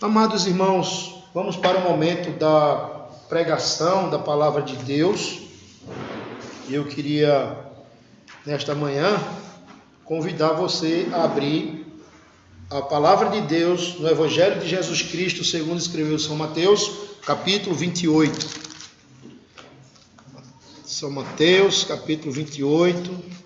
Amados irmãos, vamos para o momento da pregação da palavra de Deus. Eu queria, nesta manhã, convidar você a abrir a palavra de Deus no Evangelho de Jesus Cristo, segundo escreveu São Mateus, capítulo 28. São Mateus, capítulo 28.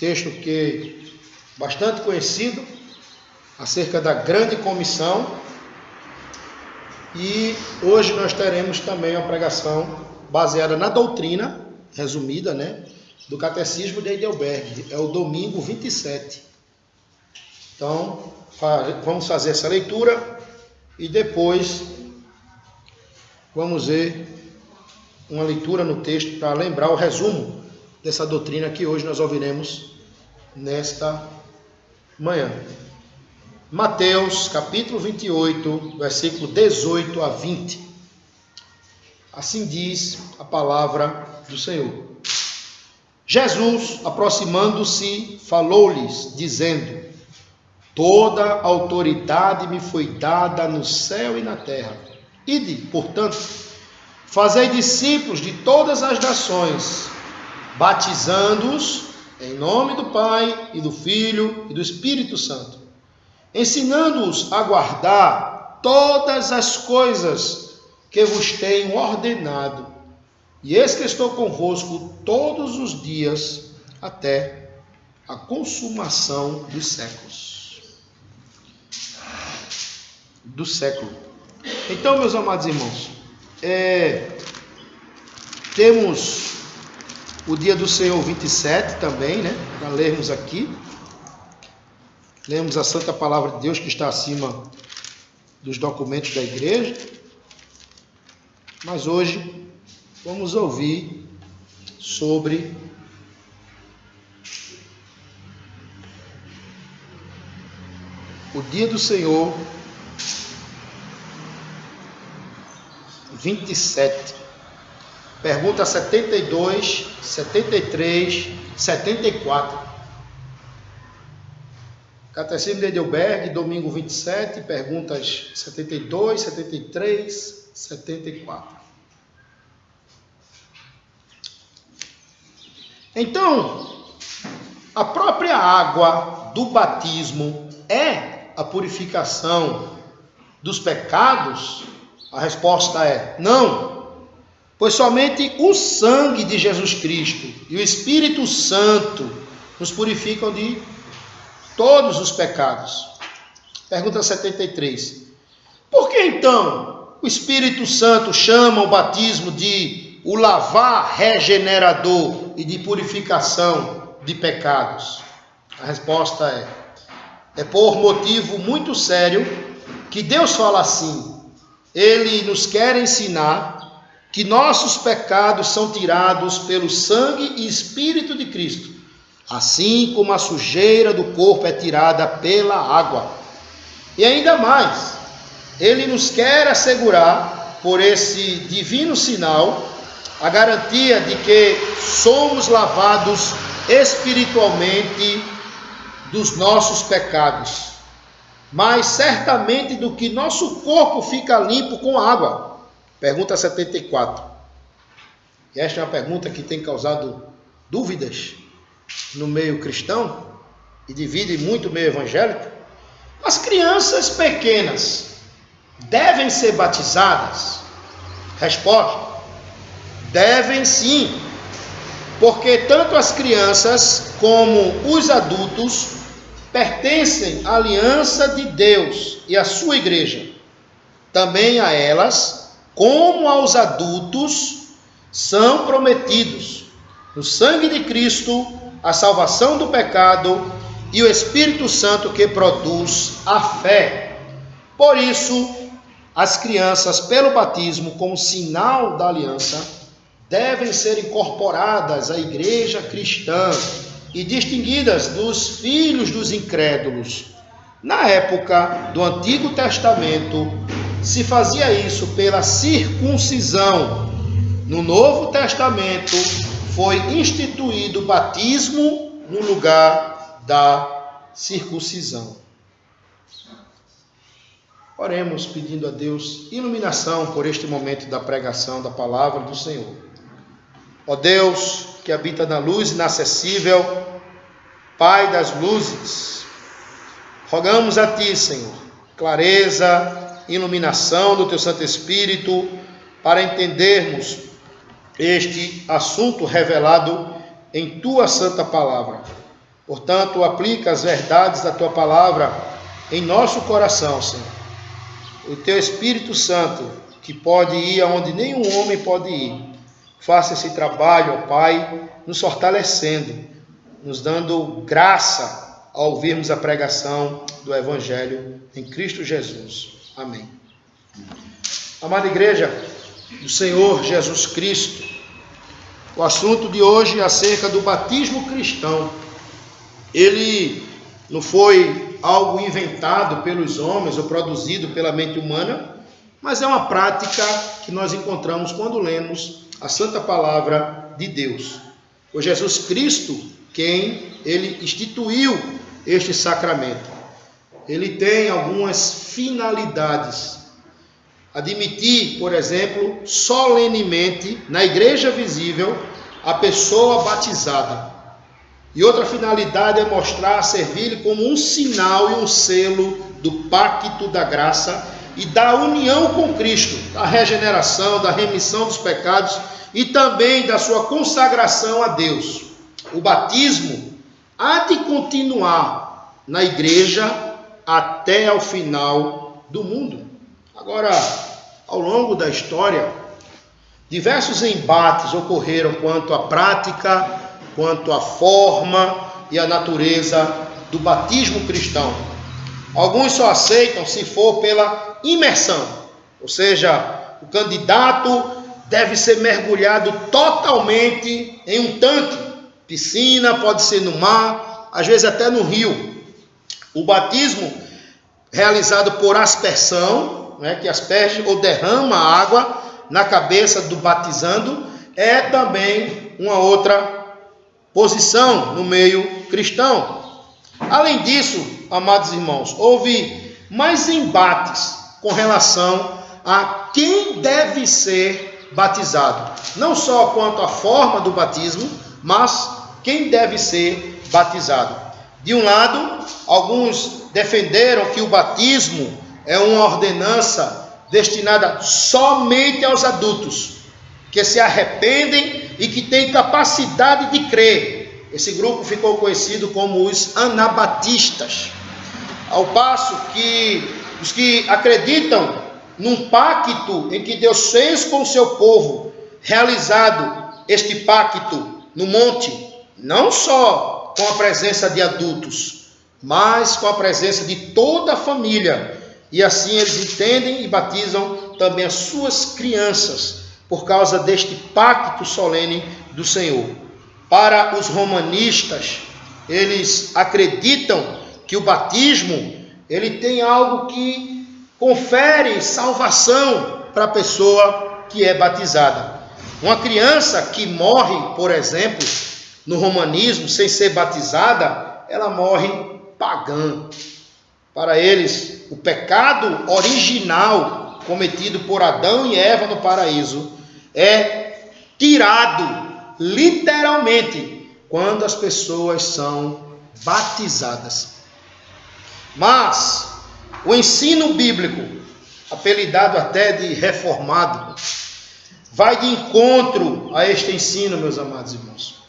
Texto que é bastante conhecido, acerca da grande comissão. E hoje nós teremos também uma pregação baseada na doutrina, resumida, do Catecismo de Heidelberg. É o domingo 27. Então, vamos fazer essa leitura e depois vamos ver uma leitura no texto para lembrar o resumo dessa doutrina que hoje nós ouviremos nesta manhã. Mateus, capítulo 28, versículo 18 a 20. Assim diz a palavra do Senhor. Jesus, aproximando-se, falou-lhes, dizendo: Toda autoridade me foi dada no céu e na terra. Ide, portanto, fazei discípulos de todas as nações, batizando-os em nome do Pai, e do Filho, e do Espírito Santo, ensinando-os a guardar todas as coisas que vos tenho ordenado. E eis que estou convosco todos os dias, até a consumação dos séculos. Do século. Então, meus amados irmãos, temos o dia do Senhor 27 também, para lermos aqui. Lemos a Santa Palavra de Deus que está acima dos documentos da igreja. Mas hoje vamos ouvir sobre o dia do Senhor 27. Pergunta 72, 73, 74. Catecismo de Heidelberg, domingo 27, perguntas 72, 73, 74. Então, a própria água do batismo é a purificação dos pecados? A resposta é não. Pois somente o sangue de Jesus Cristo e o Espírito Santo nos purificam de todos os pecados. Pergunta 73. Por que então o Espírito Santo chama o batismo de o lavar regenerador e de purificação de pecados? A resposta é por motivo muito sério que Deus fala assim. Ele nos quer ensinar que nossos pecados são tirados pelo sangue e Espírito de Cristo, assim como a sujeira do corpo é tirada pela água. E ainda mais, ele nos quer assegurar, por esse divino sinal, a garantia de que somos lavados espiritualmente dos nossos pecados, mas certamente do que nosso corpo fica limpo com água. Pergunta 74. E esta é uma pergunta que tem causado dúvidas no meio cristão e divide muito o meio evangélico. As crianças pequenas devem ser batizadas? Resposta: devem sim, porque tanto as crianças como os adultos pertencem à aliança de Deus e à sua igreja. Também a elas, como aos adultos, são prometidos no sangue de Cristo a salvação do pecado e o Espírito Santo que produz a fé. Por isso, as crianças, pelo batismo, como sinal da aliança, devem ser incorporadas à igreja cristã e distinguidas dos filhos dos incrédulos. Na época do Antigo Testamento, se fazia isso pela circuncisão. No Novo Testamento, foi instituído o batismo no lugar da circuncisão. Oremos pedindo a Deus iluminação por este momento da pregação da palavra do Senhor. Ó Deus, que habita na luz inacessível, Pai das luzes, rogamos a Ti, Senhor, clareza, iluminação do Teu Santo Espírito, para entendermos este assunto revelado em Tua Santa Palavra. Portanto, aplica as verdades da Tua Palavra em nosso coração, Senhor. O Teu Espírito Santo, que pode ir aonde nenhum homem pode ir, faça esse trabalho, ó Pai, nos fortalecendo, nos dando graça ao ouvirmos a pregação do Evangelho em Cristo Jesus. Amém. Amada igreja do Senhor Jesus Cristo, o assunto de hoje é acerca do batismo cristão. Ele não foi algo inventado pelos homens ou produzido pela mente humana, mas é uma prática que nós encontramos quando lemos a Santa Palavra de Deus. Foi Jesus Cristo quem ele instituiu este sacramento. Ele tem algumas finalidades. Admitir, por exemplo, solenemente na igreja visível a pessoa batizada. E outra finalidade é mostrar, servir-lhe como um sinal e um selo do pacto da graça e da união com Cristo, da regeneração, da remissão dos pecados e também da sua consagração a Deus. O batismo há de continuar na igreja até ao final do mundo. Agora, ao longo da história, diversos embates ocorreram quanto à prática, quanto à forma e à natureza do batismo cristão. Alguns só aceitam se for pela imersão, ou seja, o candidato deve ser mergulhado totalmente em um tanque, piscina, pode ser no mar, às vezes até no rio. O batismo realizado por aspersão, que asperge ou derrama água na cabeça do batizando, é também uma outra posição no meio cristão. Além disso, amados irmãos, houve mais embates com relação a quem deve ser batizado. Não só quanto à forma do batismo, mas quem deve ser batizado. De um lado, alguns defenderam que o batismo é uma ordenança destinada somente aos adultos, que se arrependem e que têm capacidade de crer. Esse grupo ficou conhecido como os anabatistas. Ao passo que os que acreditam num pacto em que Deus fez com o seu povo, realizado este pacto no monte, não só com a presença de adultos, mas com a presença de toda a família. E assim eles entendem e batizam também as suas crianças, por causa deste pacto solene do Senhor. Para os romanistas, eles acreditam que o batismo, ele tem algo que confere salvação para a pessoa que é batizada. Uma criança que morre, por exemplo, no romanismo, sem ser batizada, ela morre pagã. Para eles, o pecado original cometido por Adão e Eva no paraíso é tirado literalmente quando as pessoas são batizadas. Mas o ensino bíblico, apelidado até de reformado, vai de encontro a este ensino, meus amados irmãos.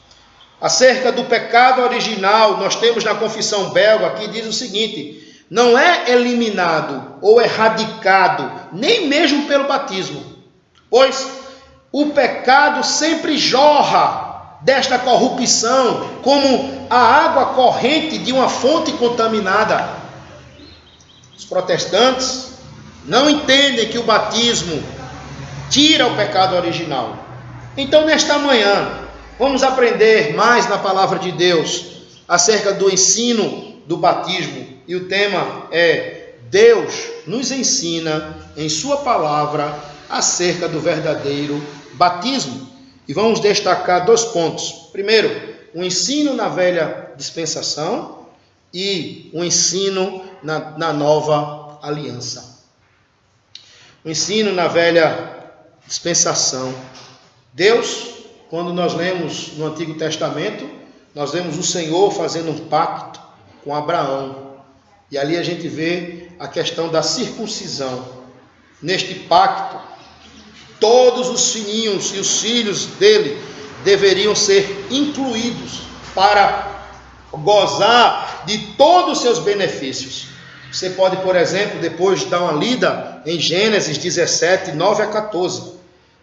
Acerca do pecado original, nós temos na confissão belga que diz o seguinte: não é eliminado ou erradicado, nem mesmo pelo batismo, pois o pecado sempre jorra desta corrupção como a água corrente de uma fonte contaminada. Os protestantes não entendem que o batismo tira o pecado original. Então, nesta manhã, vamos aprender mais na palavra de Deus acerca do ensino do batismo. E o tema é: Deus nos ensina em sua palavra acerca do verdadeiro batismo. E vamos destacar 2 pontos. Primeiro, um ensino na velha dispensação e um ensino na nova aliança. O ensino na velha dispensação. Deus, quando nós lemos no Antigo Testamento, nós vemos o Senhor fazendo um pacto com Abraão. E ali a gente vê a questão da circuncisão. Neste pacto, todos os filhinhos e os filhos dele deveriam ser incluídos para gozar de todos os seus benefícios. Você pode, por exemplo, depois dar uma lida em Gênesis 17, 9 a 14.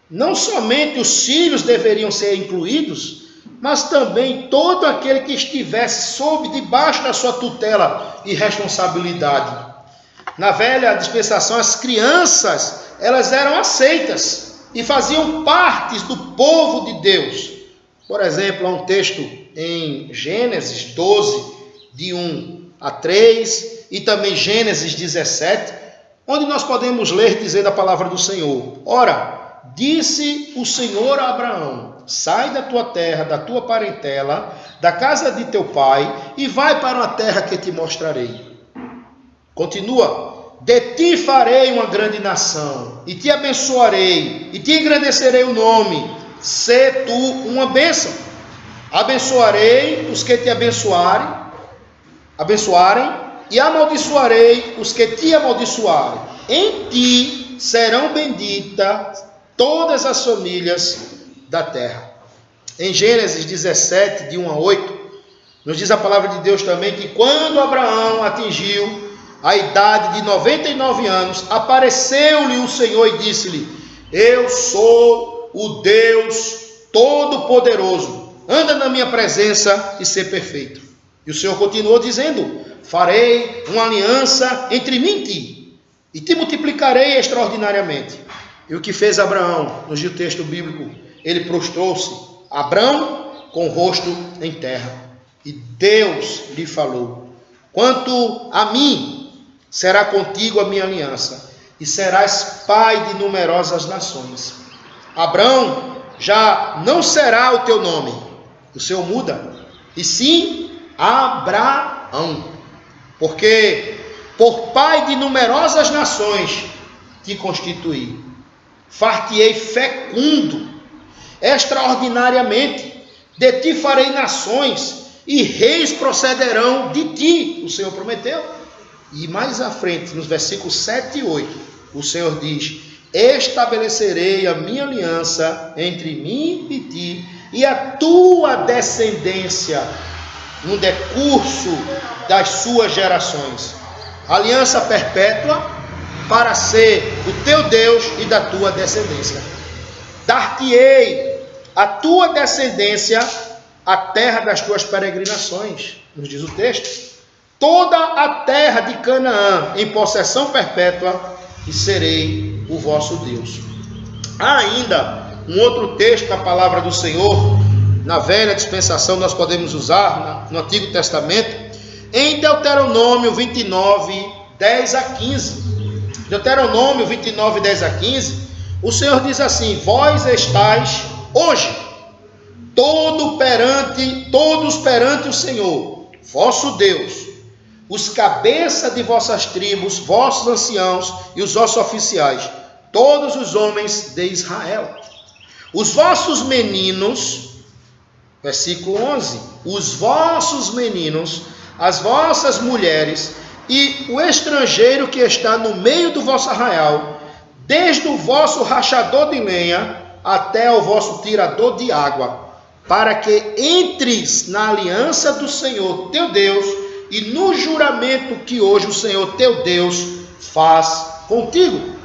Não somente os filhos deveriam ser incluídos, mas também todo aquele que estivesse debaixo da sua tutela e responsabilidade. Na velha dispensação, as crianças, elas eram aceitas e faziam parte do povo de Deus. Por exemplo, há um texto em Gênesis 12, de 1 a 3, e também Gênesis 17, onde nós podemos ler dizendo a palavra do Senhor. Ora, disse o Senhor a Abraão: sai da tua terra, da tua parentela, da casa de teu pai, e vai para uma terra que te mostrarei. Continua: de ti farei uma grande nação, e te abençoarei, e te engrandecerei o nome, sê tu uma bênção. Abençoarei os que te abençoarem, e amaldiçoarei os que te amaldiçoarem. Em ti serão benditas todas as famílias da terra. Em Gênesis 17, de 1 a 8, nos diz a palavra de Deus também que quando Abraão atingiu a idade de 99 anos, apareceu-lhe o Senhor e disse-lhe: eu sou o Deus Todo-Poderoso, anda na minha presença e ser perfeito. E o Senhor continuou dizendo: farei uma aliança entre mim e ti, e te multiplicarei extraordinariamente. E o que fez Abraão? Nos diz o texto bíblico, ele prostrou-se, Abraão, com o rosto em terra. E Deus lhe falou: quanto a mim, será contigo a minha aliança, e serás pai de numerosas nações. Abraão já não será o teu nome, o Senhor muda, e sim Abraão, porque por pai de numerosas nações te constituí. Far-te-ei fecundo, extraordinariamente, de ti farei nações, e reis procederão de ti, o Senhor prometeu. E mais à frente, nos versículos 7 e 8, o Senhor diz: estabelecerei a minha aliança entre mim e ti, e a tua descendência, no decurso das suas gerações. Aliança perpétua, para ser o teu Deus e da tua descendência. Dar-te-ei a tua descendência a terra das tuas peregrinações, nos diz o texto. Toda a terra de Canaã em possessão perpétua, e serei o vosso Deus. Há ainda um outro texto da palavra do Senhor, na velha dispensação nós podemos usar, no Antigo Testamento, em Deuteronômio 29, 10 a 15. Deuteronômio 29, 10 a 15, o Senhor diz assim: vós estáis hoje todos perante o Senhor, vosso Deus, os cabeças de vossas tribos, vossos anciãos e os vossos oficiais, todos os homens de Israel. Os vossos meninos, versículo 11, os vossos meninos, as vossas mulheres e o estrangeiro que está no meio do vosso arraial, desde o vosso rachador de lenha até o vosso tirador de água, para que entres na aliança do Senhor teu Deus e no juramento que hoje o Senhor teu Deus faz contigo,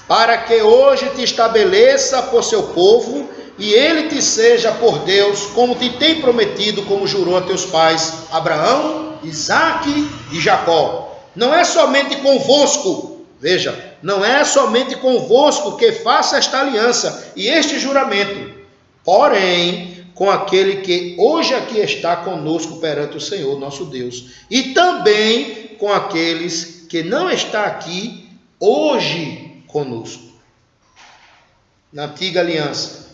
para que hoje te estabeleça por seu povo e ele te seja por Deus, como te tem prometido, como jurou a teus pais Abraão, Isaque e Jacó. Não é somente convosco, veja, não é somente convosco que faça esta aliança e este juramento, porém com aquele que hoje aqui está conosco perante o Senhor nosso Deus, e também com aqueles que não está aqui hoje conosco. Na antiga aliança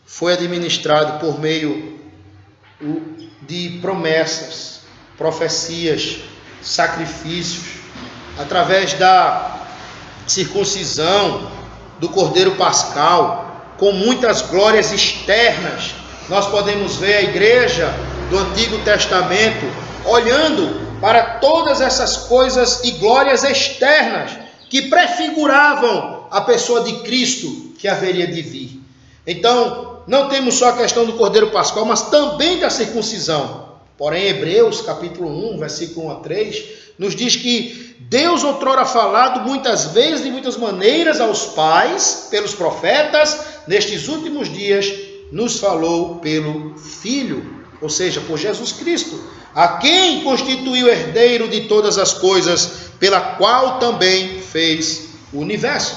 foi administrado por meio de promessas, profecias, sacrifícios, através da circuncisão do Cordeiro Pascal, com muitas glórias externas. Nós podemos ver a igreja do Antigo Testamento olhando para todas essas coisas e glórias externas que prefiguravam a pessoa de Cristo que haveria de vir. Então, não temos só a questão do Cordeiro Pascal, mas também da circuncisão. Porém, Hebreus, capítulo 1, versículo 1 a 3, nos diz que Deus outrora falado muitas vezes, de muitas maneiras aos pais, pelos profetas, nestes últimos dias, nos falou pelo Filho, ou seja, por Jesus Cristo, a quem constituiu herdeiro de todas as coisas, pela qual também fez o universo.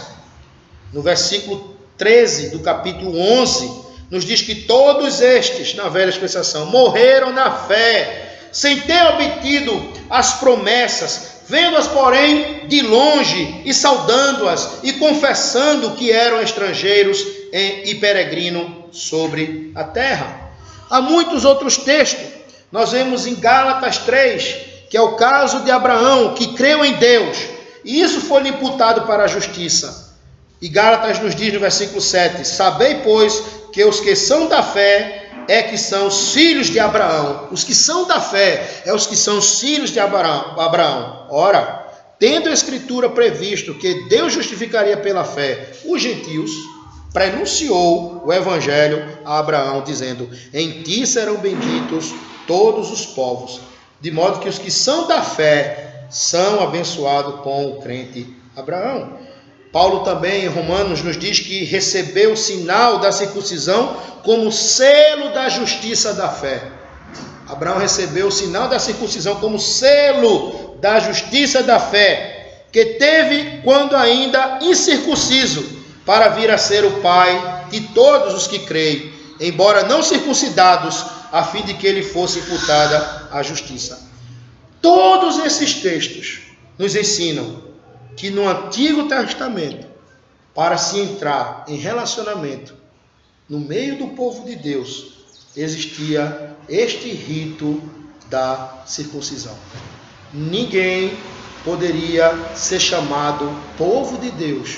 No versículo 13 do capítulo 11, nos diz que todos estes, na velha dispensação, morreram na fé, sem ter obtido as promessas, vendo-as, porém, de longe, e saudando-as, e confessando que eram estrangeiros e peregrinos sobre a terra. Há muitos outros textos. Nós vemos em Gálatas 3, que é o caso de Abraão, que creu em Deus, e isso foi-lhe imputado para a justiça. E Gálatas nos diz no versículo 7, sabei, pois, que os que são da fé é que são os filhos de Abraão. Os que são da fé é os que são os filhos de Abraão. Ora, tendo a Escritura previsto que Deus justificaria pela fé os gentios, prenunciou o Evangelho a Abraão, dizendo, em ti serão benditos todos os povos, de modo que os que são da fé são abençoados com o crente Abraão. Paulo também, em Romanos, nos diz que recebeu o sinal da circuncisão como selo da justiça da fé. Abraão recebeu o sinal da circuncisão como selo da justiça da fé, que teve quando ainda incircunciso, para vir a ser o pai de todos os que creem, embora não circuncidados, a fim de que ele fosse imputada a justiça. Todos esses textos nos ensinam que no Antigo Testamento, para se entrar em relacionamento no meio do povo de Deus, existia este rito da circuncisão. Ninguém poderia ser chamado povo de Deus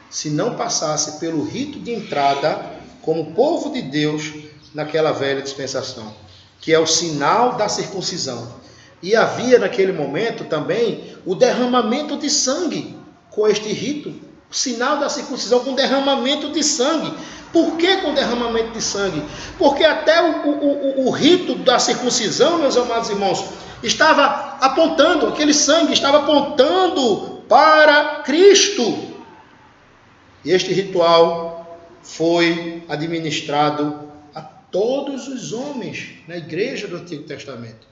se não passasse pelo rito de entrada como povo de Deus naquela velha dispensação, que é o sinal da circuncisão. E havia naquele momento também o derramamento de sangue com este rito, o sinal da circuncisão com derramamento de sangue. Por que com derramamento de sangue? Porque até o rito da circuncisão, meus amados irmãos, estava apontando, aquele sangue estava apontando para Cristo. E este ritual foi administrado a todos os homens na igreja do Antigo Testamento,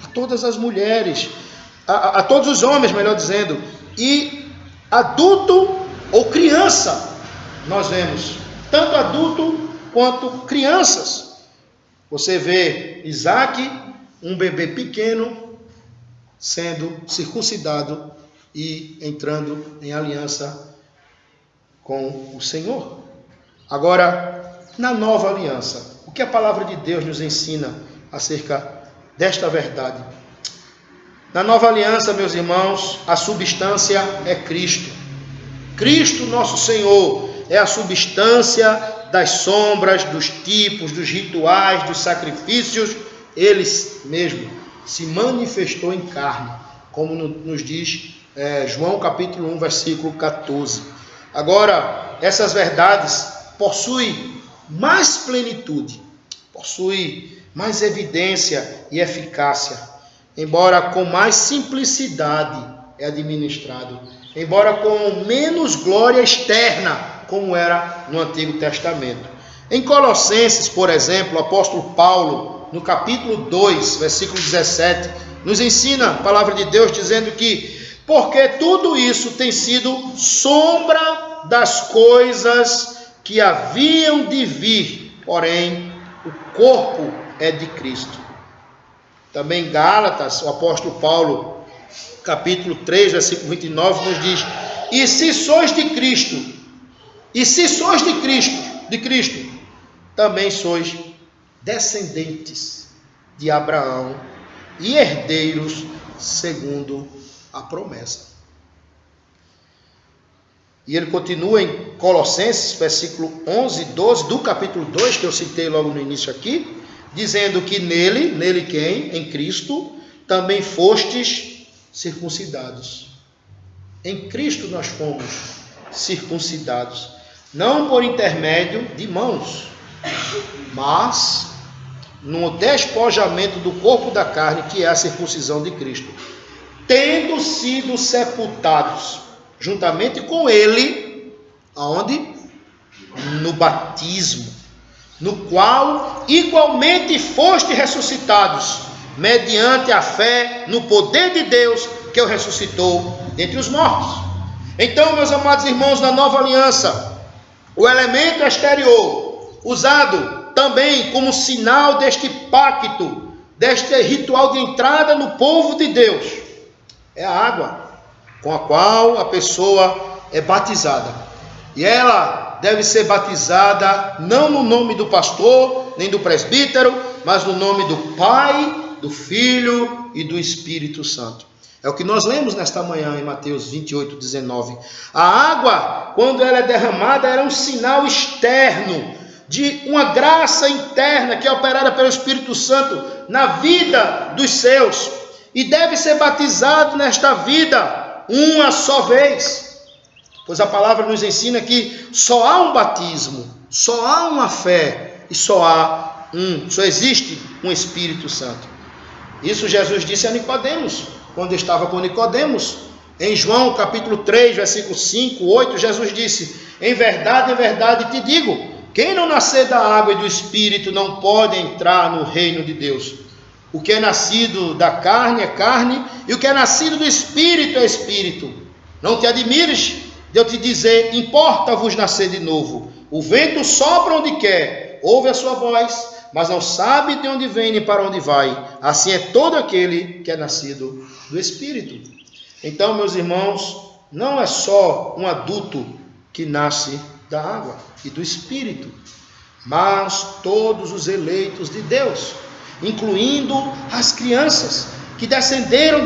a todas as mulheres, a todos os homens, melhor dizendo, e adulto ou criança, nós vemos, tanto adulto quanto crianças. Você vê Isaac, um bebê pequeno, sendo circuncidado e entrando em aliança com o Senhor. Agora, na nova aliança, o que a palavra de Deus nos ensina acerca desta verdade? Na nova aliança, meus irmãos, a substância é Cristo. Cristo, nosso Senhor, é a substância das sombras, dos tipos, dos rituais, dos sacrifícios. Ele mesmo se manifestou em carne, como nos diz João capítulo 1, versículo 14. Agora, essas verdades possuem mais plenitude, possuem mais evidência e eficácia, embora com mais simplicidade é administrado, embora com menos glória externa, como era no Antigo Testamento. Em Colossenses, por exemplo, o apóstolo Paulo, no capítulo 2, versículo 17, nos ensina a palavra de Deus dizendo que porque tudo isso tem sido sombra das coisas que haviam de vir, porém o corpo é de Cristo. Também em Gálatas, o apóstolo Paulo, capítulo 3, versículo 29, nos diz: e se sois de Cristo, também sois descendentes de Abraão e herdeiros segundo a promessa. E ele continua em Colossenses, versículo 11 e 12, do capítulo 2, que eu citei logo no início aqui, dizendo que nele quem? Em Cristo, também fostes circuncidados. Em Cristo nós fomos circuncidados, não por intermédio de mãos, mas no despojamento do corpo da carne, que é a circuncisão de Cristo, tendo sido sepultados juntamente com ele, aonde? No batismo, no qual igualmente foste ressuscitados, mediante a fé no poder de Deus, que o ressuscitou dentre os mortos. Então, meus amados irmãos, na nova aliança, o elemento exterior, usado também como sinal deste pacto, deste ritual de entrada no povo de Deus, é a água com a qual a pessoa é batizada. E ela deve ser batizada não no nome do pastor, nem do presbítero, mas no nome do Pai, do Filho e do Espírito Santo. É o que nós lemos nesta manhã em Mateus 28, 19. A água, quando ela é derramada, era um sinal externo de uma graça interna que é operada pelo Espírito Santo na vida dos seus. E deve ser batizado nesta vida uma só vez, pois a palavra nos ensina que só há um batismo, só há uma fé e só existe um Espírito Santo. Isso Jesus disse a Nicodemos, quando estava com Nicodemos, em João capítulo 3, versículo 5, 8, Jesus disse: em verdade te digo, quem não nascer da água e do Espírito não pode entrar no reino de Deus. O que é nascido da carne é carne, e o que é nascido do Espírito é Espírito. Não te admires de eu te dizer, importa-vos nascer de novo. O vento sopra onde quer, ouve a sua voz, mas não sabe de onde vem nem para onde vai. Assim é todo aquele que é nascido do Espírito. Então, meus irmãos, não é só um adulto que nasce da água e do Espírito, mas todos os eleitos de Deus, incluindo as crianças que descenderam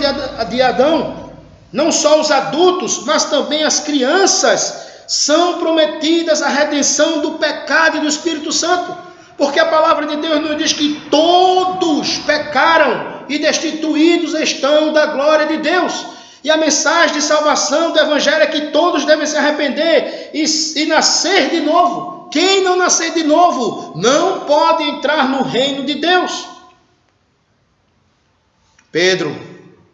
de Adão. Não só os adultos, mas também as crianças são prometidas a redenção do pecado e do Espírito Santo, porque a palavra de Deus nos diz que todos pecaram e destituídos estão da glória de Deus. E a mensagem de salvação do Evangelho é que todos devem se arrepender e nascer de novo. Quem não nascer de novo não pode entrar no reino de Deus. Pedro,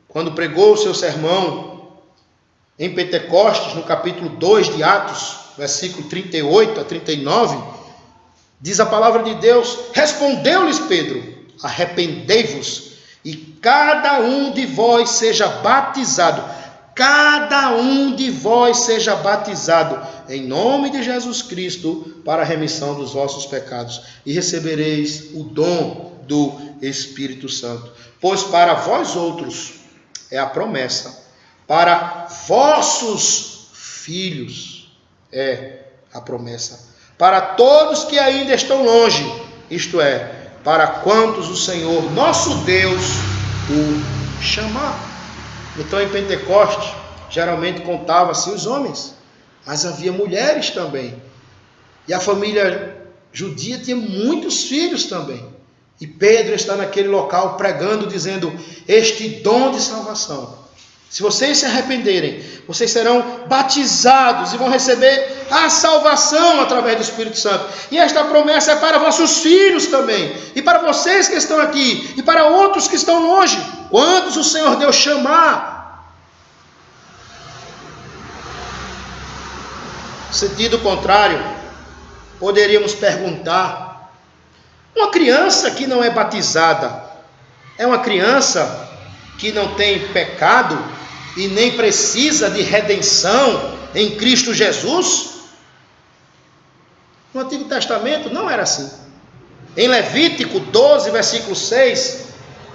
quando pregou o seu sermão em Pentecostes, no capítulo 2 de Atos, versículo 38 a 39, diz a palavra de Deus: respondeu-lhes Pedro, arrependei-vos, e cada um de vós seja batizado, em nome de Jesus Cristo, para a remissão dos vossos pecados, e recebereis o dom do Espírito Santo. Pois para vós outros é a promessa, para vossos filhos é a promessa, para todos que ainda estão longe, isto é, para quantos o Senhor nosso Deus o chamar. Então em Pentecostes, geralmente contava-se os homens, mas havia mulheres também. E a família judia tinha muitos filhos também. E Pedro está naquele local pregando, dizendo: este dom de salvação, se vocês se arrependerem, vocês serão batizados e vão receber a salvação através do Espírito Santo. E esta promessa é para vossos filhos também, e para vocês que estão aqui, e para outros que estão longe, quantos o Senhor Deus chamar. Sentido contrário, poderíamos perguntar: uma criança que não é batizada é uma criança que não tem pecado e nem precisa de redenção em Cristo Jesus? No Antigo Testamento não era assim. Em Levítico 12, versículo 6,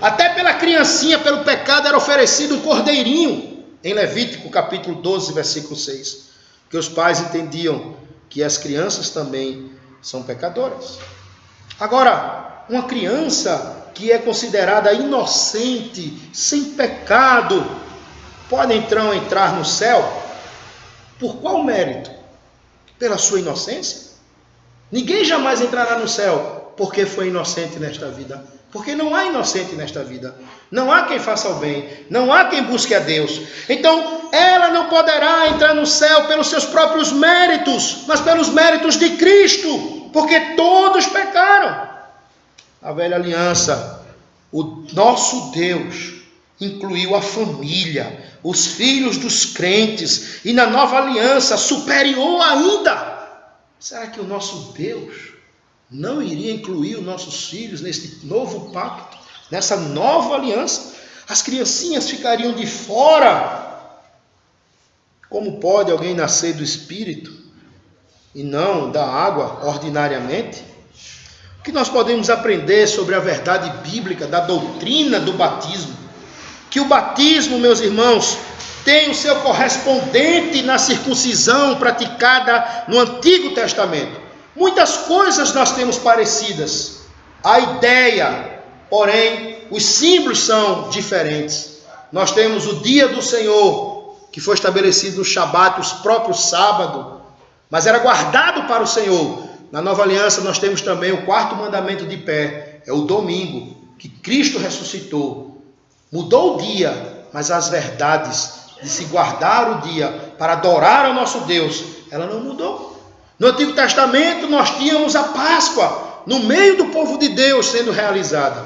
até pela criancinha, pelo pecado, era oferecido um cordeirinho. Em Levítico capítulo 12, versículo 6, que os pais entendiam que as crianças também são pecadoras. Agora, uma criança que é considerada inocente, sem pecado, pode então entrar no céu? Por qual mérito? Pela sua inocência? Ninguém jamais entrará no céu porque foi inocente nesta vida. Porque não há inocente nesta vida. Não há quem faça o bem. Não há quem busque a Deus. Então, ela não poderá entrar no céu pelos seus próprios méritos, mas pelos méritos de Cristo. Porque todos pecaram. A velha aliança, o nosso Deus, incluiu a família, os filhos dos crentes. E na nova aliança, superior ainda. Será que o nosso Deus não iria incluir os nossos filhos nesse novo pacto, nessa nova aliança? As criancinhas ficariam de fora. Como pode alguém nascer do Espírito e não da água ordinariamente? O que nós podemos aprender sobre a verdade bíblica da doutrina do batismo? Que o batismo, meus irmãos, tem o seu correspondente na circuncisão praticada no Antigo Testamento. Muitas coisas nós temos parecidas. A ideia, porém, os símbolos são diferentes. Nós temos o dia do Senhor, que foi estabelecido no Shabat, os próprios sábados, mas era guardado para o Senhor. Na Nova Aliança nós temos também o quarto mandamento de pé, é o domingo, que Cristo ressuscitou. Mudou o dia, mas as verdades de se guardar o dia para adorar ao nosso Deus, ela não mudou. No Antigo Testamento nós tínhamos a Páscoa no meio do povo de Deus sendo realizada.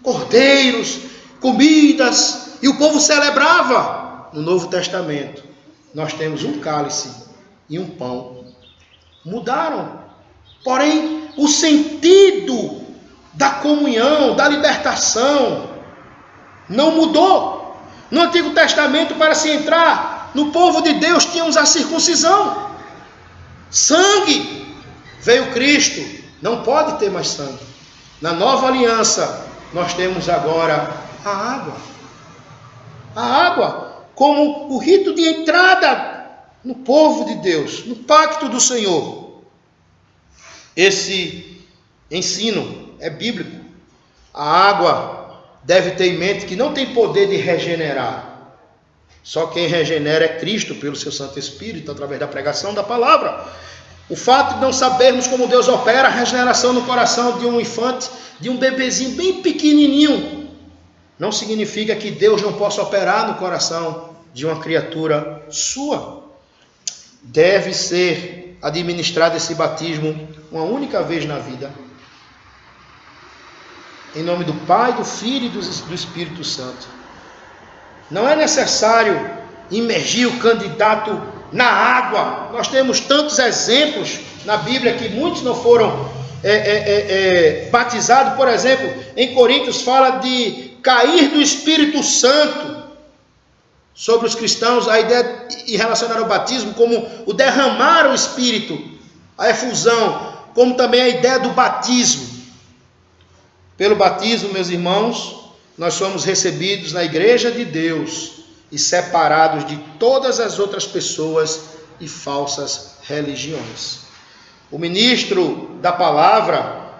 Cordeiros, comidas, e o povo celebrava. No Novo Testamento nós temos um cálice e um pão. Mudaram. Porém, o sentido da comunhão, da libertação, não mudou. No Antigo Testamento, para se entrar no povo de Deus, tínhamos a circuncisão. Sangue. Veio Cristo, não pode ter mais sangue. Na nova aliança, nós temos agora a água. A água como o rito de entrada no povo de Deus, no pacto do Senhor. Esse ensino é bíblico. A água deve ter em mente que não tem poder de regenerar. Só quem regenera é Cristo pelo seu Santo Espírito, através da pregação da palavra. O fato de não sabermos como Deus opera a regeneração no coração de um infante, de um bebezinho bem pequenininho, não significa que Deus não possa operar no coração de uma criatura sua. Deve ser administrado esse batismo uma única vez na vida. Em nome do Pai, do Filho e do Espírito Santo. Não é necessário imergir o candidato na água. Nós temos tantos exemplos na Bíblia que muitos não foram batizados. Por exemplo, em Coríntios fala de cair do Espírito Santo sobre os cristãos. A ideia em relacionar ao batismo como o derramar o Espírito, a efusão, como também a ideia do batismo. Pelo batismo, meus irmãos, nós somos recebidos na igreja de Deus e separados de todas as outras pessoas e falsas religiões. O ministro da palavra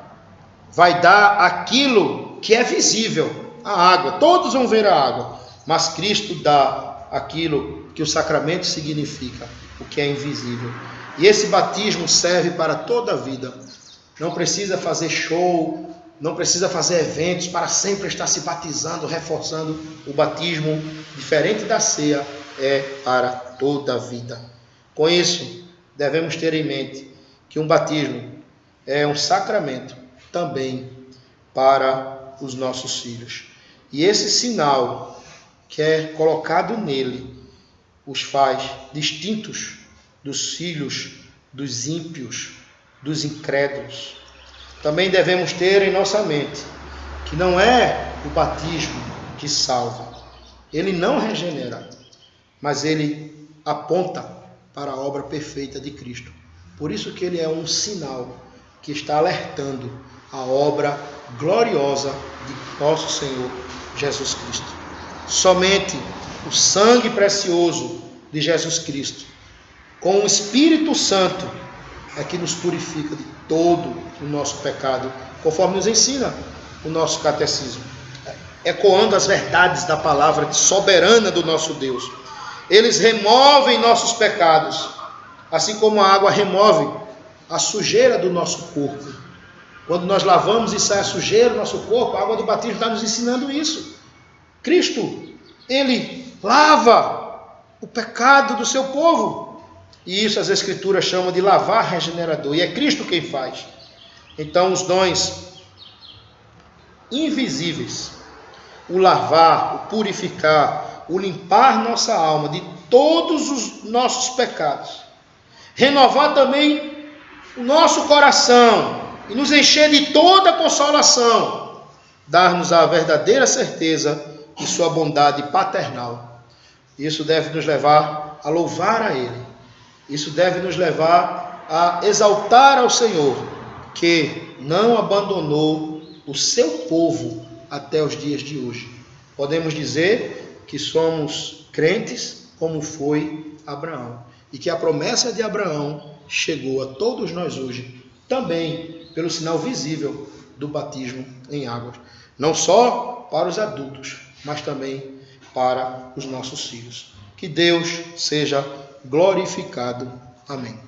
vai dar aquilo que é visível, a água. Todos vão ver a água, mas Cristo dá aquilo que o sacramento significa, o que é invisível. E esse batismo serve para toda a vida. Não precisa fazer show, não precisa fazer eventos para sempre estar se batizando, reforçando. O batismo, diferente da ceia, é para toda a vida. Com isso, devemos ter em mente que um batismo é um sacramento também para os nossos filhos. E esse sinal que é colocado nele os faz distintos dos filhos dos ímpios, dos incrédulos. Também devemos ter em nossa mente que não é o batismo que salva. Ele não regenera, mas ele aponta para a obra perfeita de Cristo. Por isso que ele é um sinal que está alertando a obra gloriosa de nosso Senhor Jesus Cristo. Somente o sangue precioso de Jesus Cristo, com o Espírito Santo, é que nos purifica de todo o nosso pecado, conforme nos ensina o nosso catecismo, ecoando as verdades da palavra soberana do nosso Deus. Eles removem nossos pecados, assim como a água remove a sujeira do nosso corpo. Quando nós lavamos e sai a sujeira do nosso corpo, a água do batismo está nos ensinando isso. Cristo, ele lava o pecado do seu povo. E isso as Escrituras chamam de lavar regenerador. E é Cristo quem faz. Então os dons invisíveis, o lavar, o purificar, o limpar nossa alma de todos os nossos pecados, renovar também o nosso coração e nos encher de toda consolação, dar-nos a verdadeira certeza de sua bondade paternal. Isso deve nos levar a louvar a Ele. Isso deve nos levar a exaltar ao Senhor, que não abandonou o seu povo até os dias de hoje. Podemos dizer que somos crentes como foi Abraão. E que a promessa de Abraão chegou a todos nós hoje, também pelo sinal visível do batismo em águas. Não só para os adultos, mas também para os nossos filhos. Que Deus seja glorificado. Amém.